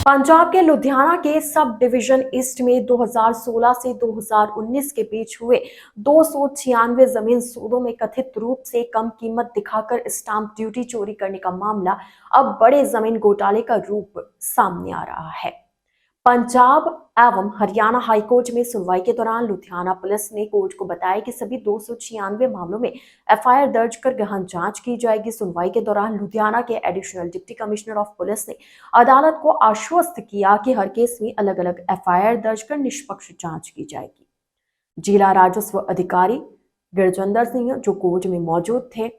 पंजाब के लुधियाना के sub division east में 2016 से 2019 के बीच हुए 296 जमीन सौदों में कथित रूप से कम कीमत दिखाकर स्टाम्प ड्यूटी चोरी करने का मामला अब बड़े जमीन घोटाले का रूप सामने आ रहा है। पंजाब एवं हरियाणा हाईकोर्ट में सुनवाई के दौरान लुधियाना पुलिस ने कोर्ट को बताया कि सभी 296 मामलों में एफआईआर दर्ज कर गहन जांच की जाएगी। सुनवाई के दौरान लुधियाना के additional deputy commissioner of police ने अदालत को आश्वस्त किया कि हर केस में अलग अलग एफआईआर दर्ज कर निष्पक्ष जांच की जाएगी। जिला राजस्व अधिकारी गिरजंदर सिंह जो कोर्ट में मौजूद थे,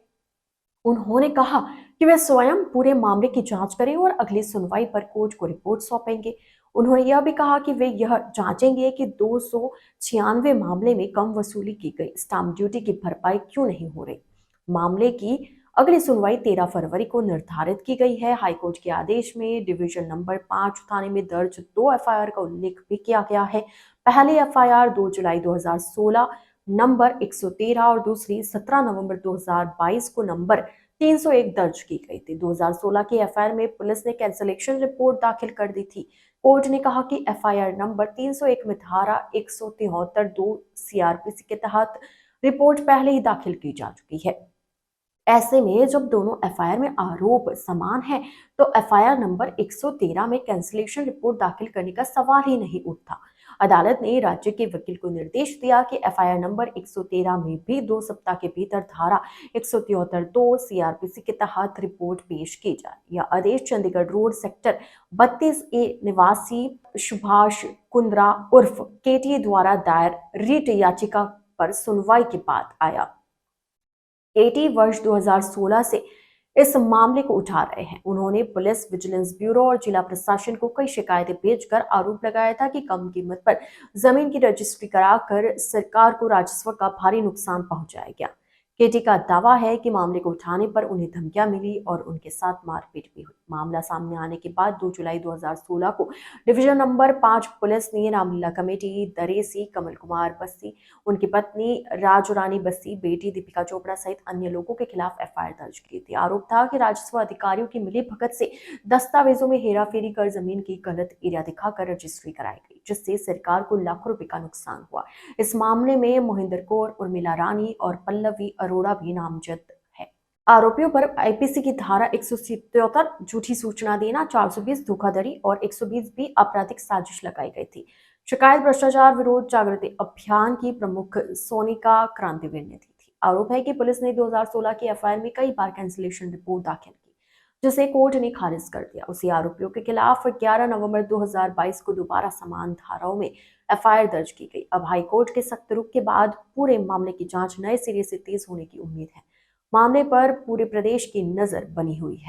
उन्होंने कहा कि वे स्वयं पूरे मामले की जांच करें और अगली सुनवाई पर कोर्ट को रिपोर्ट सौंपेंगे। उन्होंने यह भी कहा कि वे यह जांचेंगे कि 296 मामले में कम वसूली की गई स्टाम्प ड्यूटी की भरपाई क्यों नहीं हो रही। मामले की अगली सुनवाई 13 फरवरी को निर्धारित की गई है। हाईकोर्ट के आदेश में डिवीजन नंबर 5 थाने में दर्ज 2 एफआईआर का उल्लेख भी किया गया है। पहली एफआईआर 2 जुलाई 2016 नंबर 113 और दूसरी 17 नवंबर 2022 को नंबर 301 दर्ज की गई थी। 2016 की एफआईआर में पुलिस ने कैंसलेशन रिपोर्ट दाखिल कर दी थी। कोर्ट ने कहा कि एफआईआर नंबर 301 में धारा 173 2 सीआरपीसी के तहत रिपोर्ट पहले ही दाखिल की जा चुकी है। ऐसे में जब दोनों एफआईआर में आरोप समान है तो एफआईआर नंबर 113 में कैंसलेशन रिपोर्ट दाखिल करने का सवाल ही नहीं उठता। अदालत ने राज्य के वकील को निर्देश दिया कि एफआईआर नंबर 113 में भी 2 सप्ताह के भीतर धारा 173 2 सीआरपीसी के तहत रिपोर्ट पेश की जाए। यह आदेश चंडीगढ़ रोड सेक्टर 32A निवासी सुभाष कुंद्रा उर्फ केटी द्वारा दायर रिट याचिका पर सुनवाई के बाद आया। केटी वर्ष 2016 से इस मामले को उठा रहे हैं। उन्होंने पुलिस विजिलेंस ब्यूरो और जिला प्रशासन को कई शिकायतें भेजकर आरोप लगाया था कि कम कीमत पर जमीन की रजिस्ट्री कराकर सरकार को राजस्व का भारी नुकसान पहुंचाया गया। केटी का दावा है कि मामले को उठाने पर उन्हें धमकियां मिली और उनके साथ मारपीट भी हुई। मामला सामने आने के बाद 2 जुलाई 2016 को डिवीजन नंबर 5 पुलिस ने रामलीला कमेटी दरेसी कमल कुमार बस्सी, उनकी पत्नी राजू रानी बस्सी, बेटी दीपिका चोपड़ा सहित अन्य लोगों के खिलाफ एफआईआर दर्ज की थी। आरोप था कि राजस्व अधिकारियों की मिलीभगत से दस्तावेजों में हेराफेरी कर जमीन की गलत एरिया दिखाकर रजिस्ट्री कराई गई, जिससे सरकार को लाखों रुपए का नुकसान हुआ। इस मामले में मोहिंदर कौर, उर्मिला रानी और पल्लवी अरोड़ा भी नामजद है। आरोपियों पर आईपीसी की धारा 177 झूठी सूचना देना, 420 धोखाधड़ी और 120 भी आपराधिक साजिश लगाई गई थी। शिकायत भ्रष्टाचार विरोध जागृति अभियान की प्रमुख सोनिका क्रांतिवीर ने दी थी। आरोप है कि पुलिस ने 2016 की एफआईआर में कई बार कैंसिलेशन रिपोर्ट दाखिल की, जिसे कोर्ट ने खारिज कर दिया। उसी आरोपियों के खिलाफ 11 नवंबर 2022 को दोबारा समान धाराओं में एफआईआर दर्ज की गई। अब हाईकोर्ट के सख्त रुख के बाद पूरे मामले की जांच नए सिरे से तेज होने की उम्मीद है। मामले पर पूरे प्रदेश की नजर बनी हुई है।